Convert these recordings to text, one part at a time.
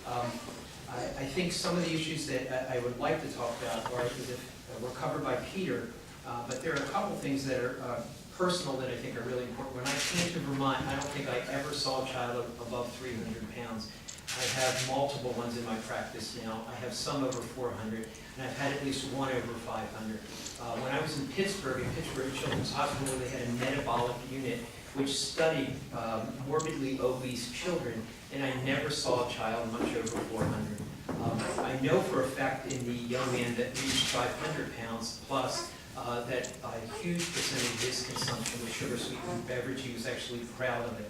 I think some of the issues that I would like to talk about were covered by Peter, but there are a couple things that are personal that I think are really important. When I came to Vermont, I don't think I ever saw a child above 300 pounds. I have multiple ones in my practice now. I have some over 400, and I've had at least one over 500. When I was in Pittsburgh Children's Hospital, they had a metabolic unit which studied morbidly obese children, and I never saw a child much over 400. I know for a fact in the young man that reached 500 pounds plus that a huge percentage of his consumption was sugar-sweetened beverage. He was actually proud of it.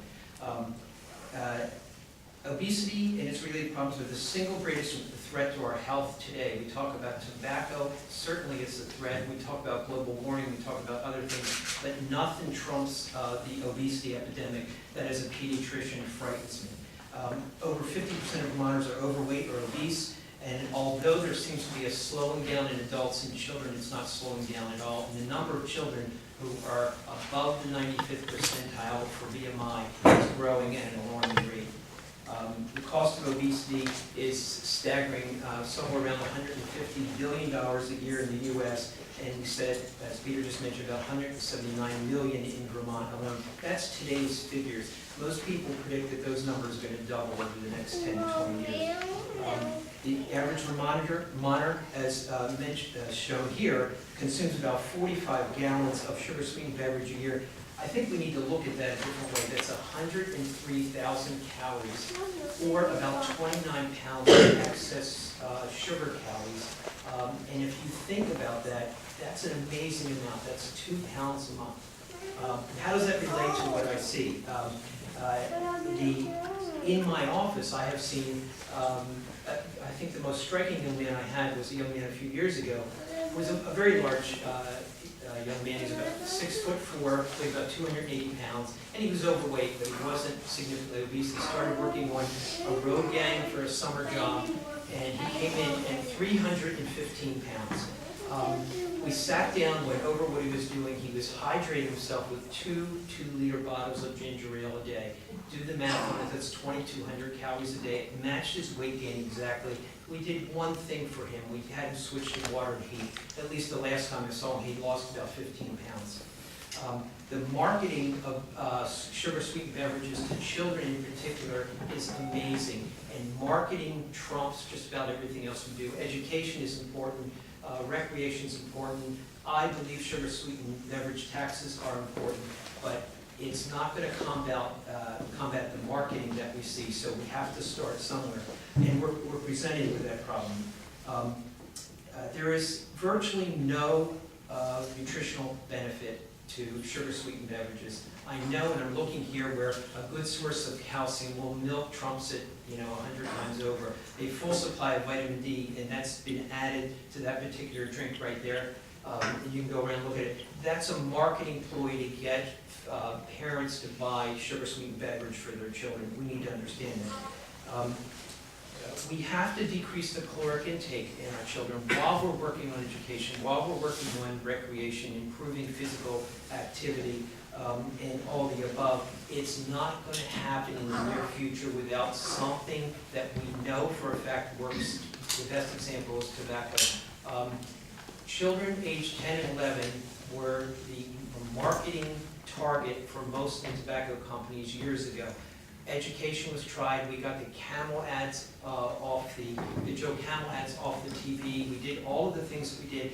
Obesity and its related problems are the single greatest threat to our health today. We talk about tobacco, certainly it's a threat. We talk about global warming, we talk about other things, but nothing trumps the obesity epidemic that as a pediatrician frightens me. Over 50% of Vermonters are overweight or obese, and although there seems to be a slowing down in adults and children, it's not slowing down at all. And the number of children who are above the 95th percentile for BMI is growing at an alarming rate. The cost of obesity is staggering, somewhere around $150 billion a year in the U.S., and we said, as Peter just mentioned, about 179 million in Vermont alone. That's today's figures. Most people predict that those numbers are going to double over the next 10 to 20 years. The average Vermonter, as shown here, consumes about 45 gallons of sugar-sweetened beverage a year. I think we need to look at that a different way. That's 103,000 calories, or about 29 pounds of excess sugar calories. And if you think about that, that's an amazing amount. That's 2 pounds a month. How does that relate to what I see? In my office, I have seen, I think the most striking young man I had was a young man a few years ago. Was a very large young man. He's about 6'4", weighed about 280 pounds, and he was overweight, but he wasn't significantly obese. He started working on a road gang for a summer job, and he came in at 315 pounds. We sat down, went over what he was doing. He was hydrating himself with two 2-liter bottles of ginger ale a day. Do the math on it, that's 2,200 calories a day. It matched his weight gain exactly. We did one thing for him. We had him switch to water and heat. At least the last time I saw him, he lost about 15 pounds. The marketing of sugar-sweetened beverages to children in particular is amazing. And marketing trumps just about everything else we do. Education is important. Recreation is important. I believe sugar-sweetened beverage taxes are important, but it's not going to combat the marketing that we see, so we have to start somewhere. And we're presented with that problem. There is virtually no nutritional benefit to sugar-sweetened beverages. I know, and I'm looking here where a good source of calcium, well, milk trumps it, 100 times over. A full supply of vitamin D, and that's been added to that particular drink right there. And you can go around and look at it. That's a marketing ploy to get parents to buy sugar-sweetened beverage for their children. We need to understand that. We have to decrease the caloric intake in our children while we're working on education, while we're working on recreation, improving physical activity, and all the above. It's not going to happen in the near future without something that we know for a fact works. The best example is tobacco. Children aged 10 and 11 were the marketing target for most tobacco companies years ago. Education was tried. We got the Camel ads off the Joe Camel ads off the TV. We did all of the things that we did.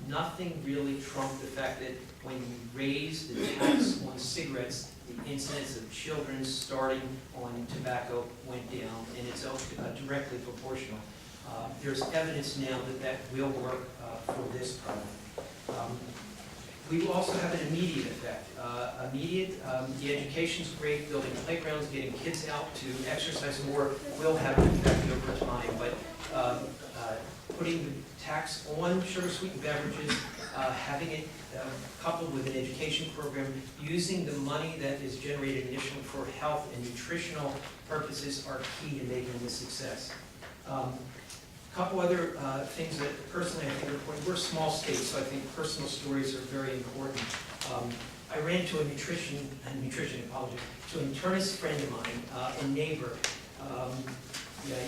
Nothing really trumped the fact that when we raised the tax on cigarettes, the incidence of children starting on tobacco went down, and it's directly proportional. There's evidence now that that will work for this problem. We will also have an immediate effect. The education's great, building playgrounds, getting kids out to exercise more will have an effect over time, but putting the tax on sugar-sweetened beverages, having it coupled with an education program, using the money that is generated initially for health and nutritional purposes are key to making this success. A couple other things that personally I think are important. We're a small state, so I think personal stories are very important. I ran into an internist friend of mine, a neighbor.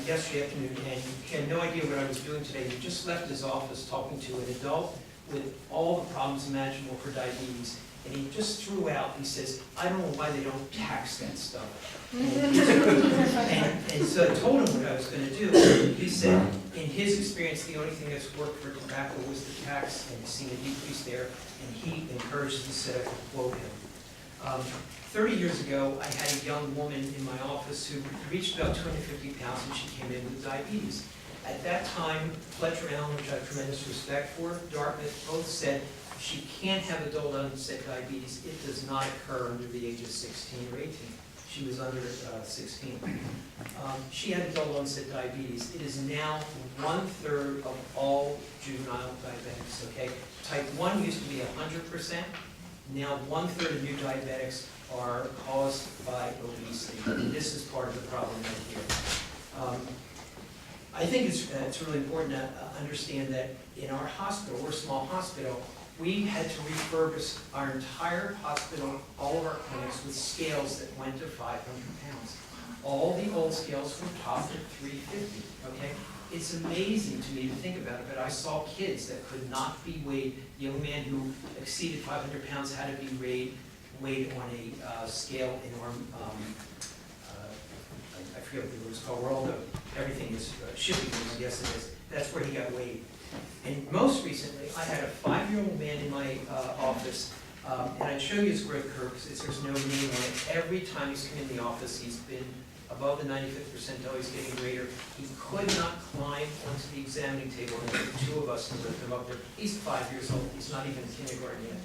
yesterday afternoon, and he had no idea what I was doing today. He just left his office talking to an adult with all the problems imaginable for diabetes. And he just threw out, he says, I don't know why they don't tax that stuff. And so I told him what I was going to do. He said, in his experience, the only thing that's worked for tobacco was the tax, and he's seen a decrease there, and he encourages us to quote him. 30 years ago, I had a young woman in my office who reached about 250 pounds, and she came in with diabetes. At that time, Fletcher Allen, which I have tremendous respect for, Dartmouth, both said she can't have adult onset diabetes. It does not occur under the age of 16 or 18. She was under 16. She had adult onset diabetes. It is now 1/3 of all juvenile diabetics, okay? Type 1 used to be 100%. Now 1/3 of new diabetics are caused by obesity. This is part of the problem right here. I think it's really important to understand that in our hospital, we're a small hospital, we had to refurbish our entire hospital, all of our clinics, with scales that went to 500 pounds. All the old scales were topped at 350, okay? It's amazing to me to think about it, but I saw kids that could not be weighed. A young man who exceeded 500 pounds had to be weighed on a scale in our, I forget what it was called, World of everything is shipping, I guess it is. That's where he got weighed. And most recently, I had a 5-year-old man in my office, and I'd show you his growth curve because there's no name on it. Every time he's come in the office, he's been above the 95th percentile, he's getting greater. He could not climb onto the examining table, and there were 2 of us to lift him up there. He's 5 years old, he's not even in kindergarten yet.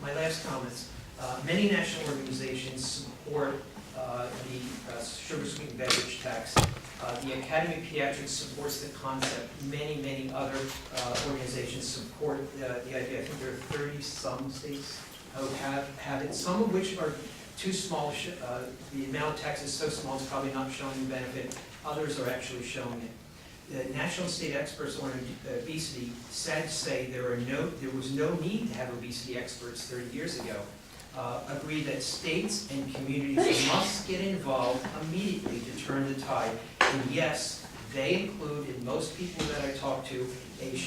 My last comments, many national organizations support the sugar-sweetened beverage tax. The Academy of Pediatrics supports the concept. Many other organizations support the idea. I think there are 30-some states who have it, some of which are too small. The amount of tax is so small, it's probably not showing the benefit. Others are actually showing it. The national and state experts on obesity, sad to say, there was no need to have obesity experts 30 years ago. Agreed that states and communities must get involved immediately to turn the tide. And yes, they include, in most people that I talk to, a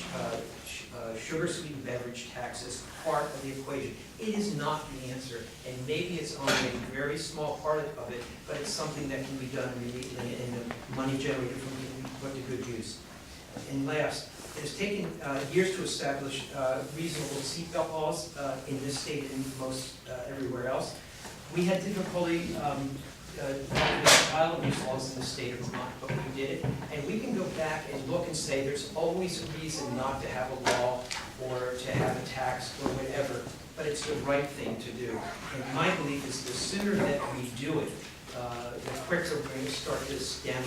sugar-sweetened beverage tax as part of the equation. It is not the answer, and maybe it's only a very small part of it, but it's something that can be done immediately, and the money generated from it can be put to good use. And last, it has taken years to establish reasonable seatbelt laws in this state and most everywhere else. We had difficulty child abuse laws in the state of Vermont, but we did it. And we can go back and look and say there's always a reason not to have a law or to have a tax or whatever, but it's the right thing to do. And my belief is the sooner that we do it, the quicker we're going to start to stem